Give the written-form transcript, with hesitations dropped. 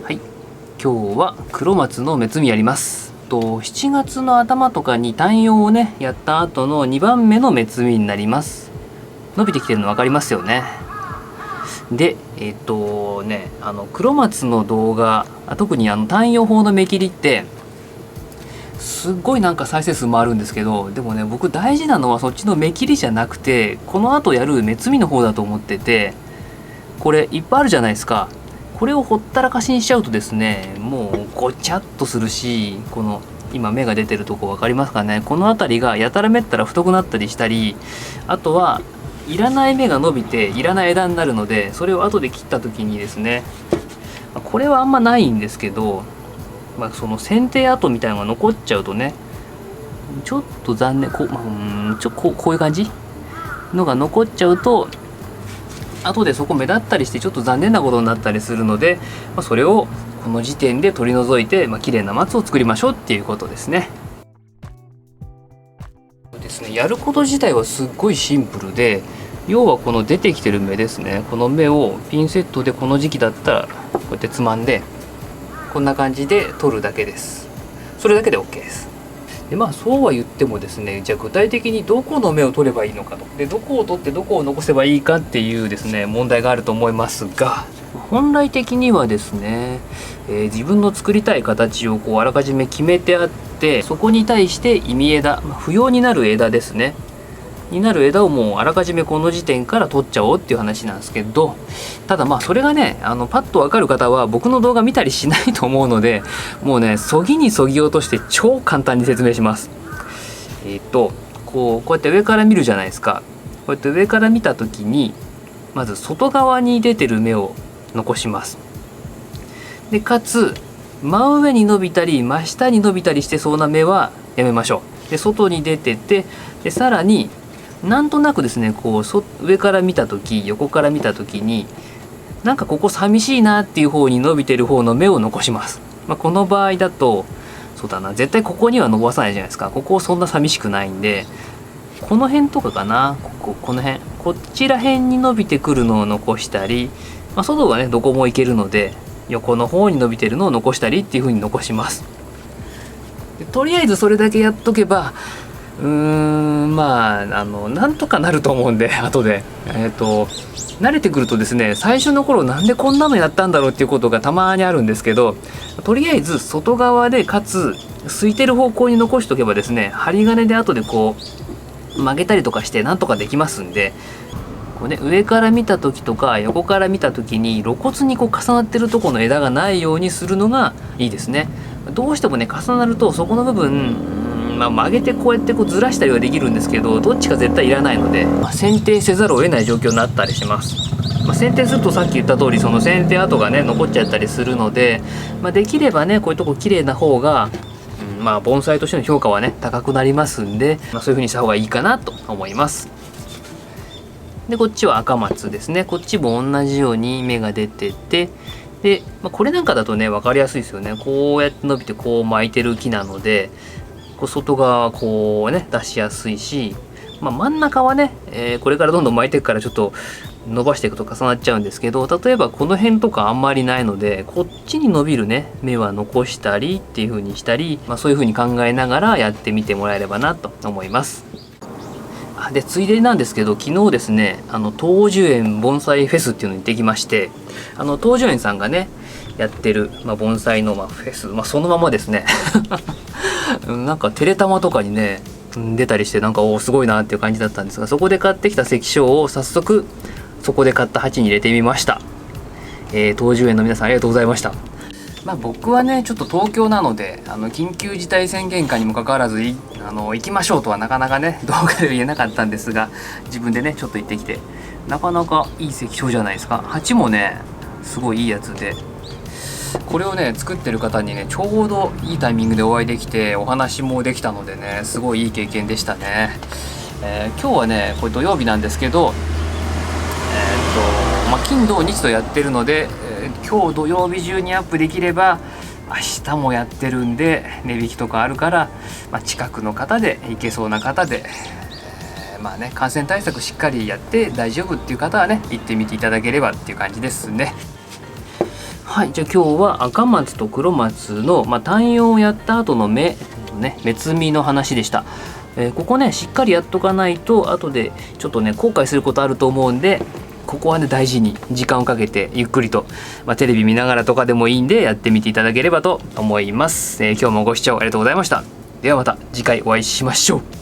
はい、今日は黒松の目摘みやります。7月の頭とかに単葉をねやった後の2番目の目摘みになります。伸びてきてるの分かりますよね。で黒松の動画、特に単葉法の目切りってすっごいなんか再生数もあるんですけど、でもね僕大事なのはそっちの目切りじゃなくてこの後やる目摘みの方だと思ってて、これいっぱいあるじゃないですか。これをほったらかしにしちゃうとですね、もうごちゃっとするし、この今芽が出てるとこ分かりますかね。この辺りがやたらめったら太くなったりしたり、あとはいらない芽が伸びていらない枝になるので、それを後で切った時にですね、これはあんまないんですけど、その剪定跡みたいなのが残っちゃうとね、ちょっと残念、こういう感じのが残っちゃうと後でそこ目立ったりしてちょっと残念なことになったりするので、それをこの時点で取り除いて、綺麗な松を作りましょうっていうことですね。やること自体はすっごいシンプルで、要はこの出てきてる芽ですね、この芽をピンセットでこの時期だったらこうやってつまんでこんな感じで取るだけです。それだけで OK です。でそうは言ってもですね、じゃあ具体的にどこの芽を取ればいいのかと、でどこを取ってどこを残せばいいかっていうですね問題があると思いますが、本来的にはですね、自分の作りたい形をあらかじめ決めてあって、そこに対して意味枝、不要になる枝ですねになる枝をもうあらかじめこの時点から取っちゃおうっていう話なんですけど、ただそれがねパッと分かる方は僕の動画見たりしないと思うので、もうねそぎにそぎ落として超簡単に説明します。こうやって上から見るじゃないですか。こうやって上から見た時にまず外側に出てる芽を残します。でかつ真上に伸びたり真下に伸びたりしてそうな芽はやめましょう。で外に出てて、でさらになんとなくですね上から見た時横から見た時になんかここ寂しいなっていう方に伸びてる方の芽を残します。この場合だとそうだな、絶対ここには伸ばさないじゃないですか。ここそんな寂しくないんで、この辺とかかな、この辺こちら辺に伸びてくるのを残したり、外はねどこも行けるので横の方に伸びてるのを残したりっていう風に残します。でとりあえずそれだけやっとけばなんとかなると思うんで、後で慣れてくるとですね、最初の頃なんでこんなのやったんだろうっていうことがたまにあるんですけど、とりあえず外側でかつ空いてる方向に残しておけばですね、針金で後で曲げたりとかしてなんとかできますんで、上から見た時とか横から見た時に露骨に重なってるところの枝がないようにするのがいいですね。どうしてもね重なるとそこの部分曲げてこうやってずらしたりはできるんですけど、どっちか絶対いらないので、剪定せざるを得ない状況になったりします。剪定するとさっき言った通りその剪定跡がね残っちゃったりするので、できればねこういうとこ綺麗な方が、盆栽としての評価はね高くなりますんで、そういう風にした方がいいかなと思います。でこっちは赤松ですね。こっちも同じように芽が出てて、で、これなんかだとね分かりやすいですよね。こうやって伸びてこう巻いてる木なので、外側は出しやすいし、真ん中はね、これからどんどん巻いていくからちょっと伸ばしていくと重なっちゃうんですけど、例えばこの辺とかあんまりないのでこっちに伸びるね芽は残したりっていう風にしたり、そういう風に考えながらやってみてもらえればなと思います。でついでなんですけど、昨日ですね東樹園盆栽フェスっていうのに行ってきまして、東樹園さんがねやってる、盆栽のフェス、そのままですねなんかテレタマとかにね出たりして、なんかすごいなっていう感じだったんですが、そこで買ってきた石章を早速そこで買った鉢に入れてみました。東樹園の皆さんありがとうございました。僕はねちょっと東京なので緊急事態宣言下にもかかわらず行きましょうとはなかなかね動画では言えなかったんですが、自分でねちょっと行ってきてなかなかいい石章じゃないですか。鉢もねすごいいいやつで、これをね作ってる方にねちょうどいいタイミングでお会いできてお話もできたのでね、すごいいい経験でしたね。今日はねこれ土曜日なんですけど、金土日とやってるので、今日土曜日中にアップできれば明日もやってるんで値引きとかあるから、近くの方で行けそうな方で、感染対策しっかりやって大丈夫っていう方はね行ってみていただければっていう感じですね。はい、じゃあ今日は赤松と黒松の、単葉をやった後の目摘みの話でした。ここねしっかりやっとかないと後でちょっとね後悔することあると思うんで、ここはね大事に時間をかけてゆっくりと、テレビ見ながらとかでもいいんでやってみていただければと思います。今日もご視聴ありがとうございました。ではまた次回お会いしましょう。